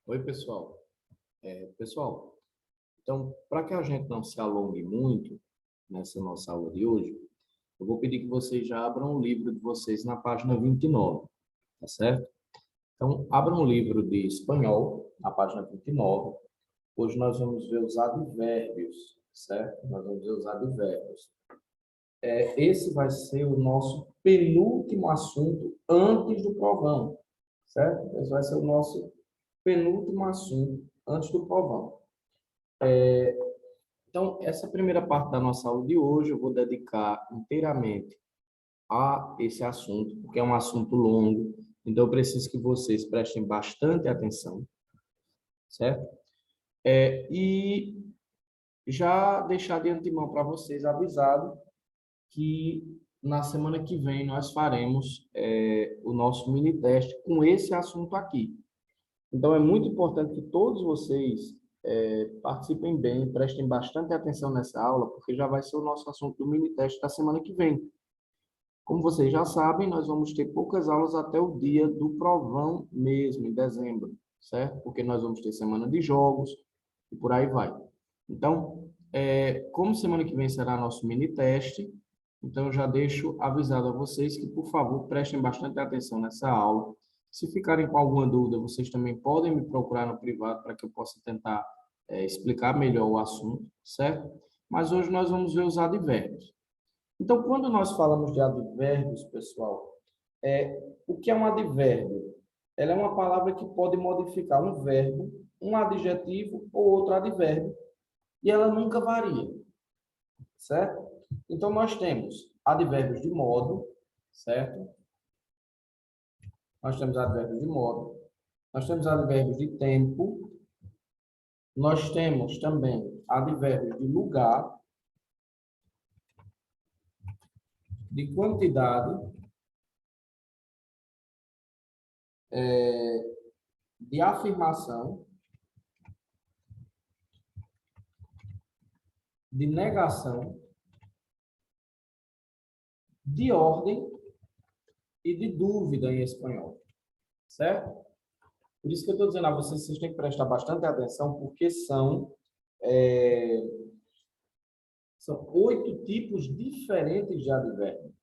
Oi, pessoal. Pessoal, então, para que a gente não se alongue muito nessa nossa aula de hoje, eu vou pedir que vocês já abram o livro de vocês na página 29, tá certo? Então, abram o livro de espanhol, na página 29. Hoje nós vamos ver os advérbios, certo? Nós vamos ver os advérbios. Esse vai ser o nosso penúltimo assunto antes do provão, certo? Esse vai ser o nosso penúltimo assunto antes do provão. Então, essa primeira parte da nossa aula de hoje eu vou dedicar inteiramente a esse assunto, porque é um assunto longo, então eu preciso que vocês prestem bastante atenção, certo? E já deixar de antemão para vocês avisado que na semana que vem nós faremos o nosso mini teste com esse assunto aqui. Então, é muito importante que todos vocês participem bem, prestem bastante atenção nessa aula, porque já vai ser o nosso assunto do mini-teste da semana que vem. Como vocês já sabem, nós vamos ter poucas aulas até o dia do provão mesmo, em dezembro, certo? Porque nós vamos ter semana de jogos e por aí vai. Então, como semana que vem será nosso mini-teste, então eu já deixo avisado a vocês que, por favor, prestem bastante atenção nessa aula. Se ficarem com alguma dúvida, vocês também podem me procurar no privado para que eu possa tentar explicar melhor o assunto, certo? Mas hoje nós vamos ver os advérbios. Então, quando nós falamos de advérbios, pessoal, o que é um advérbio? Ela é uma palavra que pode modificar um verbo, um adjetivo ou outro advérbio, e ela nunca varia, certo? Então, nós temos advérbios de modo, certo? Nós temos advérbios de modo, nós temos advérbios de tempo, nós temos também advérbios de lugar, de quantidade, de afirmação, de negação, de ordem e de dúvida em espanhol, certo? Por isso que eu estou dizendo a vocês, vocês têm que prestar bastante atenção, porque são 8 tipos diferentes de advérbios,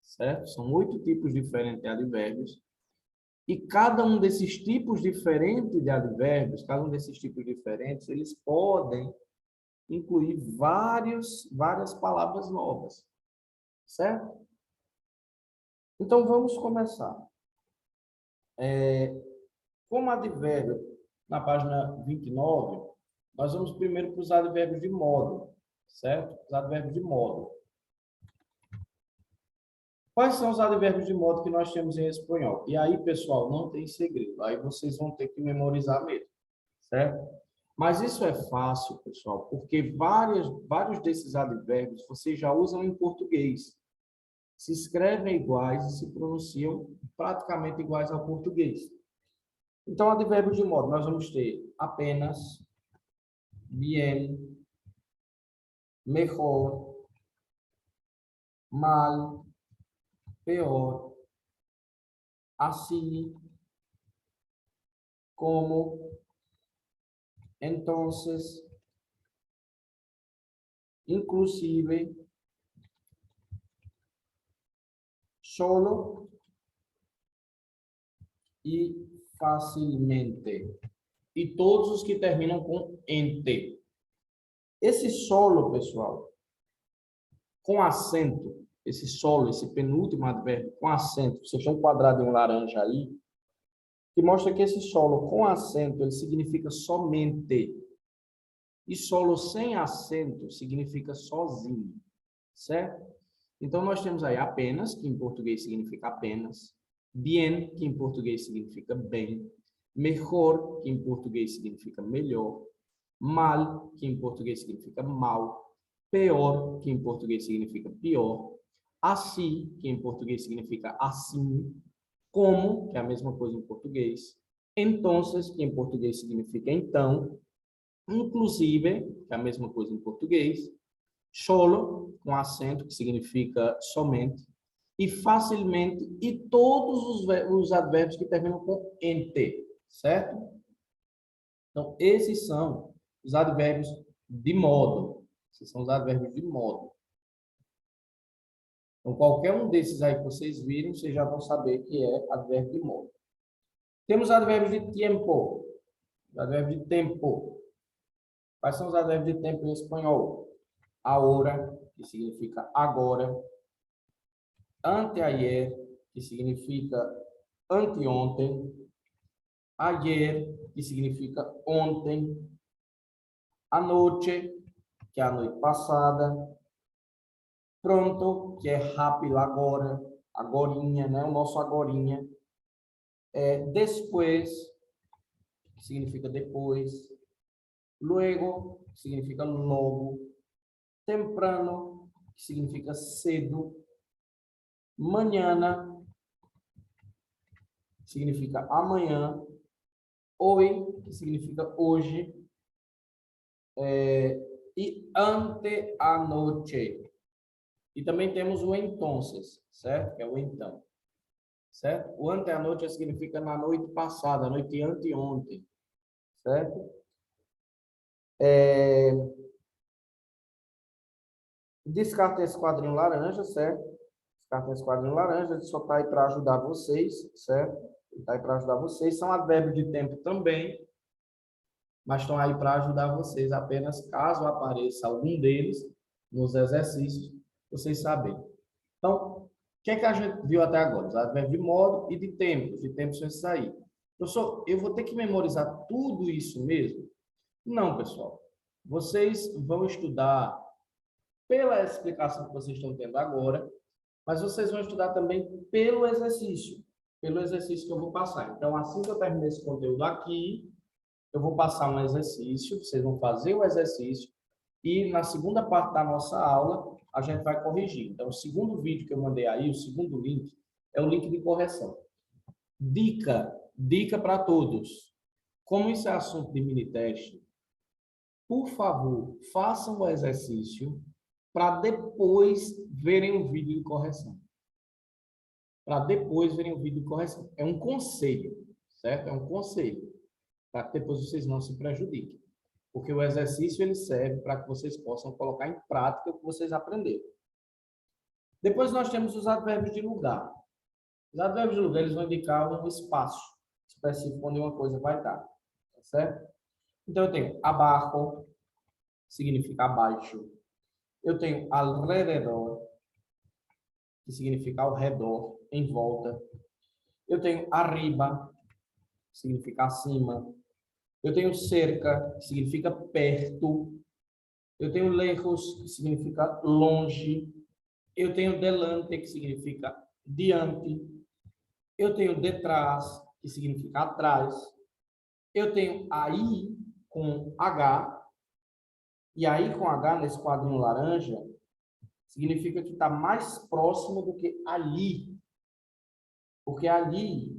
certo? São 8 tipos diferentes de advérbios, e cada um desses tipos diferentes de advérbios, cada um desses tipos diferentes, eles podem incluir várias palavras novas, certo? Então, vamos começar. Como advérbio, na página 29, nós vamos primeiro para os advérbios de modo, certo? Os advérbios de modo. Quais são os advérbios de modo que nós temos em espanhol? E aí, pessoal, não tem segredo. Aí vocês vão ter que memorizar mesmo, certo? Mas isso é fácil, pessoal, porque vários desses advérbios vocês já usam em português. Se escrevem iguais e se pronunciam praticamente iguais ao português. Então, advérbios de modo, nós vamos ter apenas, bien, mejor, mal, peor, así, como, entonces, inclusive, solo e facilmente. E todos os que terminam com ente. Esse solo, pessoal, com acento, esse solo, esse penúltimo advérbio com acento, você tem um quadradinho laranja aí, que mostra que esse solo com acento, ele significa somente. E solo sem acento significa sozinho, certo? Então, nós temos aí apenas, que em português significa apenas, bien, que em português significa bem, mejor, que em português significa melhor, mal, que em português significa mal, peor, que em português significa pior, assim, que em português significa assim, como, que é a mesma coisa em português, entonces, que em português significa então, inclusive, que é a mesma coisa em português, solo, com acento, que significa somente, e facilmente, e todos os advérbios que terminam com ente, certo? Então, esses são os advérbios de modo. Esses são os advérbios de modo. Então, qualquer um desses aí que vocês virem, vocês já vão saber que é advérbio de modo. Temos advérbios de tiempo. Advérbio de tempo. Quais são os advérbios de tempo em espanhol? Ahora, que significa agora. Anteayer, que significa anteontem. Ayer, que significa ontem. Anoche, que é a noite passada. Pronto, que é rápido agora. Agorinha, né? O nosso agorinha. Después, que significa depois. Luego, que significa logo. Temprano, que significa cedo. Mañana, que significa amanhã. Hoy, que significa hoje. E anteanoche. E também temos o entonces, certo? Que é o então. Certo? O anteanoche significa na noite passada, a noite anteontem. Certo? Descartem esse quadrinho laranja, certo? Descartem esse quadrinho laranja, ele só está aí para ajudar vocês, certo? Está aí para ajudar vocês. São advérbios de tempo também, mas estão aí para ajudar vocês apenas caso apareça algum deles nos exercícios, vocês saberem. Então, o que é que a gente viu até agora? Os advérbios de modo e de tempo. De tempo são esses aí. Professor, eu vou ter que memorizar tudo isso mesmo? Não, pessoal. Vocês vão estudar pela explicação que vocês estão tendo agora, mas vocês vão estudar também pelo exercício que eu vou passar. Então, assim que eu terminar esse conteúdo aqui, eu vou passar um exercício, vocês vão fazer o exercício, e na segunda parte da nossa aula, a gente vai corrigir. Então, o segundo vídeo que eu mandei aí, o segundo link, é o link de correção. Dica para todos. Como isso é assunto de mini-teste, por favor, façam o exercício para depois verem o vídeo de correção. Para depois verem o vídeo de correção. É um conselho, certo? É um conselho, para que depois vocês não se prejudiquem. Porque o exercício ele serve para que vocês possam colocar em prática o que vocês aprenderam. Depois nós temos os advérbios de lugar. Os advérbios de lugar eles vão indicar um espaço específico onde uma coisa vai estar, tá certo? Então eu tenho abaixo, significa abaixo. Eu tenho alrededor, que significa ao redor, em volta. Eu tenho arriba, que significa acima. Eu tenho cerca, que significa perto. Eu tenho lejos, que significa longe. Eu tenho delante, que significa diante. Eu tenho detrás, que significa atrás. Eu tenho aí com H. E aí com H, nesse quadrinho laranja, significa que está mais próximo do que ali. Porque ali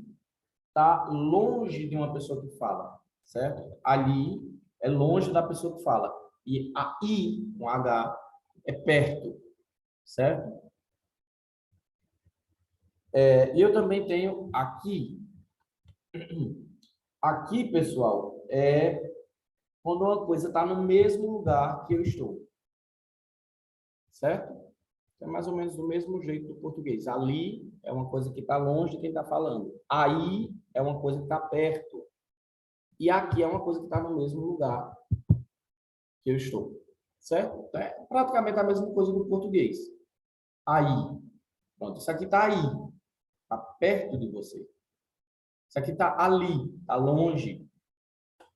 está longe de uma pessoa que fala, certo? Ali é longe da pessoa que fala. E aí, com H, é perto, certo? E eu também tenho aqui. Aqui, pessoal, é quando uma coisa está no mesmo lugar que eu estou. Certo? É mais ou menos do mesmo jeito do português. Ali é uma coisa que está longe de quem está falando. Aí é uma coisa que está perto. E aqui é uma coisa que está no mesmo lugar que eu estou. Certo? É praticamente a mesma coisa do português. Aí. Pronto, isso aqui está aí. Está perto de você. Isso aqui está ali, está longe.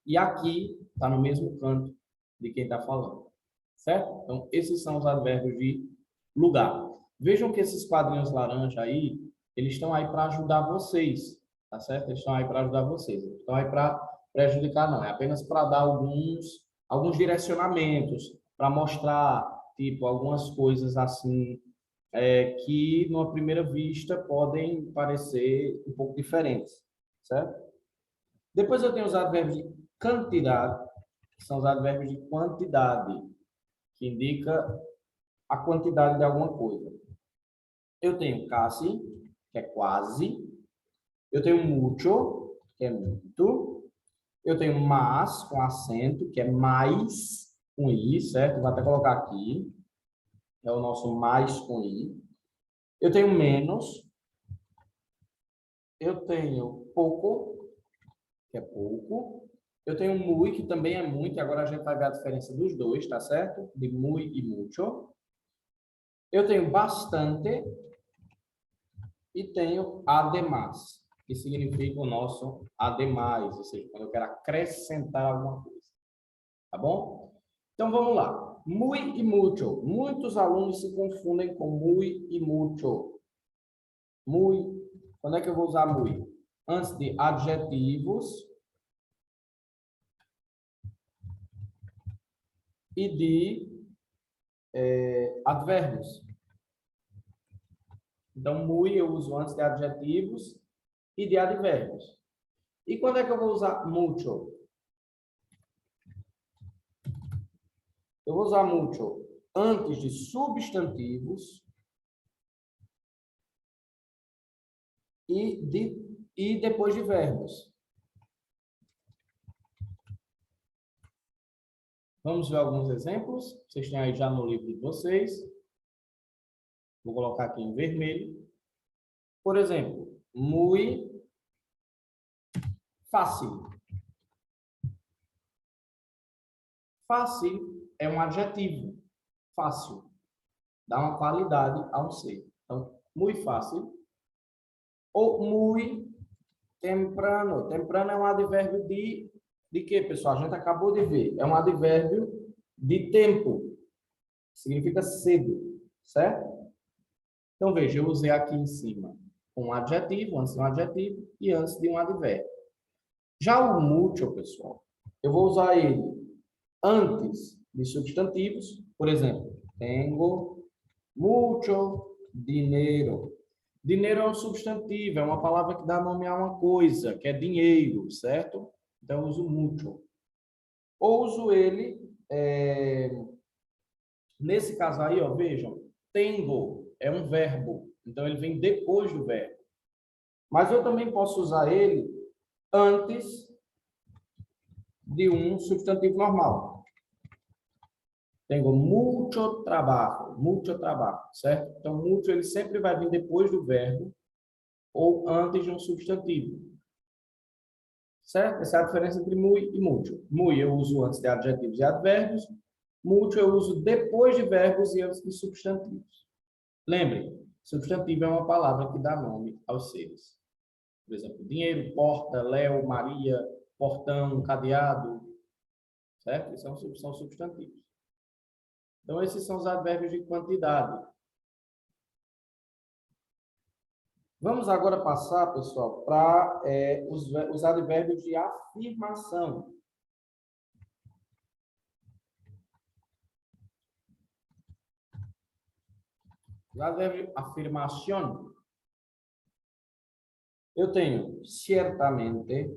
E aqui está no mesmo canto de quem está falando. Certo? Então, esses são os advérbios de lugar. Vejam que esses quadrinhos laranja aí, eles estão aí para ajudar vocês. Tá certo? Eles estão aí para ajudar vocês. Eles estão aí para prejudicar, não. É apenas para dar alguns direcionamentos, para mostrar, tipo, algumas coisas assim, que, numa primeira vista, podem parecer um pouco diferentes. Certo? Depois eu tenho os advérbios de quantidade, que são os advérbios de quantidade, que indica a quantidade de alguma coisa. Eu tenho casi, que é quase. Eu tenho mucho, que é muito. Eu tenho más com acento, que é mais com i, certo? Vou até colocar aqui. É o nosso mais com i. Eu tenho menos. Eu tenho pouco, que é pouco. Eu tenho muy, que também é muito. Agora a gente vai ver a diferença dos dois, tá certo? De muy e mucho. Eu tenho bastante e tenho además, que significa o nosso ademais, ou seja, quando eu quero acrescentar alguma coisa. Tá bom? Então vamos lá. Muy e mucho. Muitos alunos se confundem com muy e mucho. Muy. Quando é que eu vou usar muy? Antes de adjetivos e de advérbios. Então, muy eu uso antes de adjetivos e de advérbios. E quando é que eu vou usar mucho? Eu vou usar mucho antes de substantivos e depois de verbos. Vamos ver alguns exemplos. Vocês têm aí já no livro de vocês. Vou colocar aqui em vermelho. Por exemplo, muy fácil. Fácil é um adjetivo. Fácil. Dá uma qualidade ao ser. Então, muy fácil. Ou muy temprano. Temprano é um advérbio de quê, pessoal? A gente acabou de ver. É um advérbio de tempo. Significa cedo, certo? Então, veja, eu usei aqui em cima um adjetivo, antes de um adjetivo e antes de um advérbio. Já o mucho, pessoal, eu vou usar ele antes de substantivos. Por exemplo, tenho mucho dinheiro. Dinheiro é um substantivo, é uma palavra que dá nome a uma coisa, que é dinheiro, certo? Então, eu uso mucho. Ou uso ele, nesse caso aí, ó, vejam, tengo é um verbo, então ele vem depois do verbo. Mas eu também posso usar ele antes de um substantivo normal. Tenho muito trabalho, certo? Então, muito ele sempre vai vir depois do verbo ou antes de um substantivo. Certo? Essa é a diferença entre muy e mucho. Muy eu uso antes de adjetivos e advérbios. Mucho eu uso depois de verbos e antes de substantivos. Lembre, substantivo é uma palavra que dá nome aos seres. Por exemplo, dinheiro, porta, Léo, Maria, portão, cadeado. Certo? Esses são substantivos. Então, esses são os advérbios de quantidade. Vamos agora passar, pessoal, para os advérbios de afirmação. Os advérbios de afirmação. Eu tenho certamente,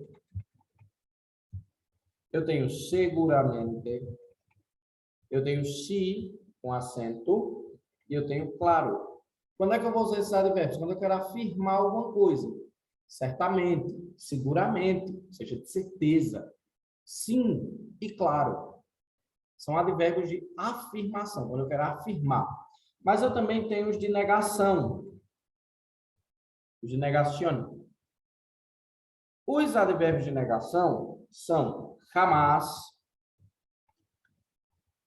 eu tenho seguramente, eu tenho se com acento e eu tenho claro. Quando é que eu vou usar esses advérbios? Quando eu quero afirmar alguma coisa. Certamente, seguramente, ou seja, de certeza. Sim e claro. São advérbios de afirmação, quando eu quero afirmar. Mas eu também tenho os de negação. Os de negação. Os advérbios de negação são jamás,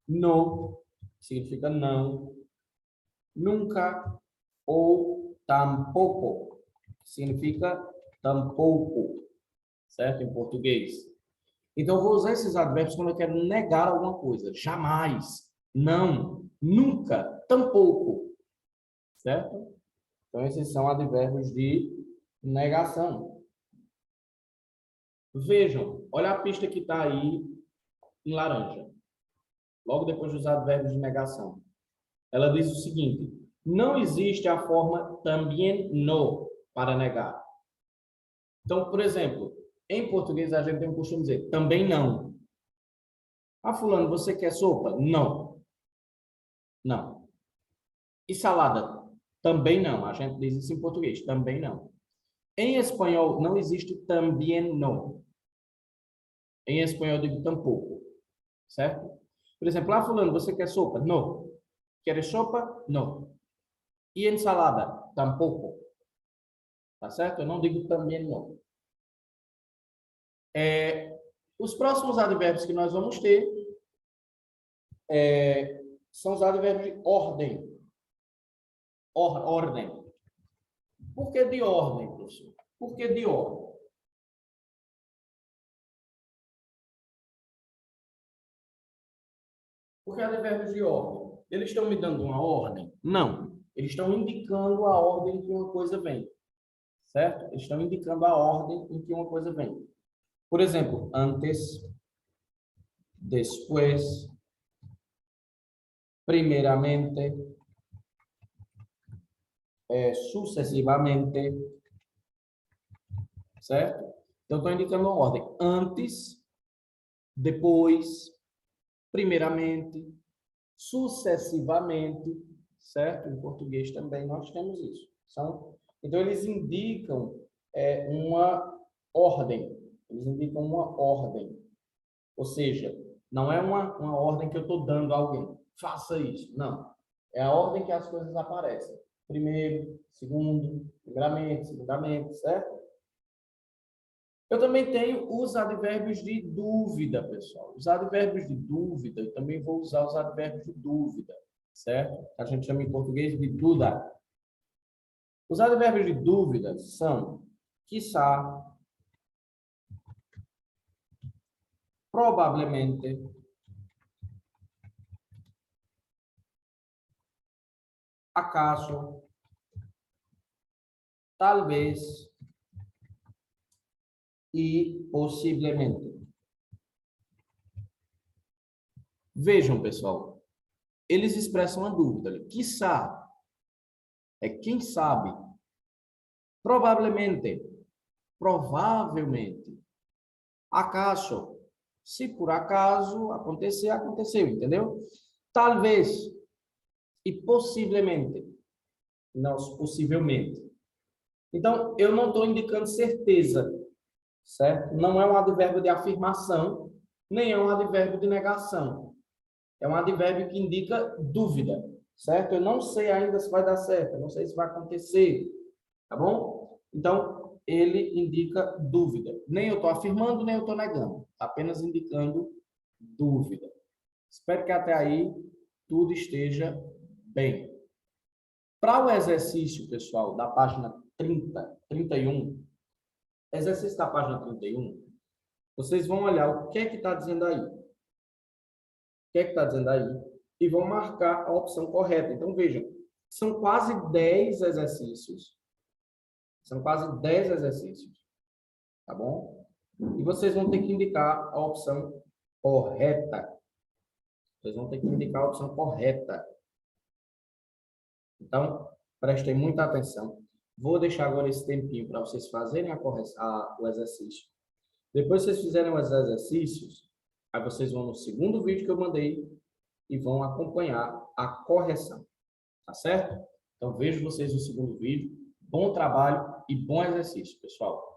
no, significa não, nunca ou tampouco, significa tampouco, certo? Em português. Então, eu vou usar esses advérbios quando eu quero negar alguma coisa. Jamais, não, nunca, tampouco, certo? Então, esses são advérbios de negação. Vejam, olha a pista que está aí em laranja. Logo depois dos advérbios de negação. Ela diz o seguinte: não existe a forma também no para negar. Então, por exemplo, em português a gente tem o costume de dizer também não. Ah, fulano, você quer sopa? Não. Não. E salada? Também não. A gente diz isso em português, também não. Em espanhol não existe também não. Em espanhol eu digo tampouco, certo? Por exemplo, ah, fulano, você quer sopa? Não. Quer sopa? Não. E ensalada? Tampouco. Tá certo? Eu não digo também não. Os próximos advérbios que nós vamos ter são os advérbios de ordem. Ordem. Por que de ordem, professor? Por que de ordem? Por que advérbios de ordem? Eles estão me dando uma ordem? Não. Eles estão indicando a ordem em que uma coisa vem. Certo? Eles estão indicando a ordem em que uma coisa vem. Por exemplo, antes, después, primeiramente, sucessivamente, certo? Então, estou indicando a ordem. Antes, depois, primeiramente, sucessivamente, certo? Em português também nós temos isso. Então, eles indicam uma ordem. Eles indicam uma ordem. Ou seja, não é uma ordem que eu estou dando a alguém. Faça isso. Não. É a ordem que as coisas aparecem. Primeiro, segundo, primeiramente, segundamente, certo? Eu também tenho os advérbios de dúvida, pessoal. Os advérbios de dúvida, eu também vou usar os advérbios de dúvida, certo? A gente chama em português de dúvida. Os advérbios de dúvida são quiçá, provavelmente, acaso, talvez e possivelmente. Vejam, pessoal, eles expressam a dúvida. Quiçá é quem sabe. Provavelmente, provavelmente. Acaso, se por acaso acontecer, aconteceu, entendeu? Talvez e possivelmente. Não, possivelmente. Então, eu não estou indicando certeza, certo? Não é um advérbio de afirmação, nem é um advérbio de negação. É um advérbio que indica dúvida, certo? Eu não sei ainda se vai dar certo, eu não sei se vai acontecer, tá bom? Então, ele indica dúvida. Nem eu estou afirmando, nem eu estou negando. Apenas indicando dúvida. Espero que até aí tudo esteja bem. Para o exercício, pessoal, da página 31, exercício da página 31, vocês vão olhar o que é que está dizendo aí. O que é que está dizendo aí? E vão marcar a opção correta. Então, vejam, são quase 10 exercícios. São quase 10 exercícios. Tá bom? E vocês vão ter que indicar a opção correta. Vocês vão ter que indicar a opção correta. Então, prestem muita atenção. Vou deixar agora esse tempinho para vocês fazerem o exercício. Depois que vocês fizerem os exercícios, aí vocês vão no segundo vídeo que eu mandei e vão acompanhar a correção. Tá certo? Então, vejo vocês no segundo vídeo. Bom trabalho e bom exercício, pessoal.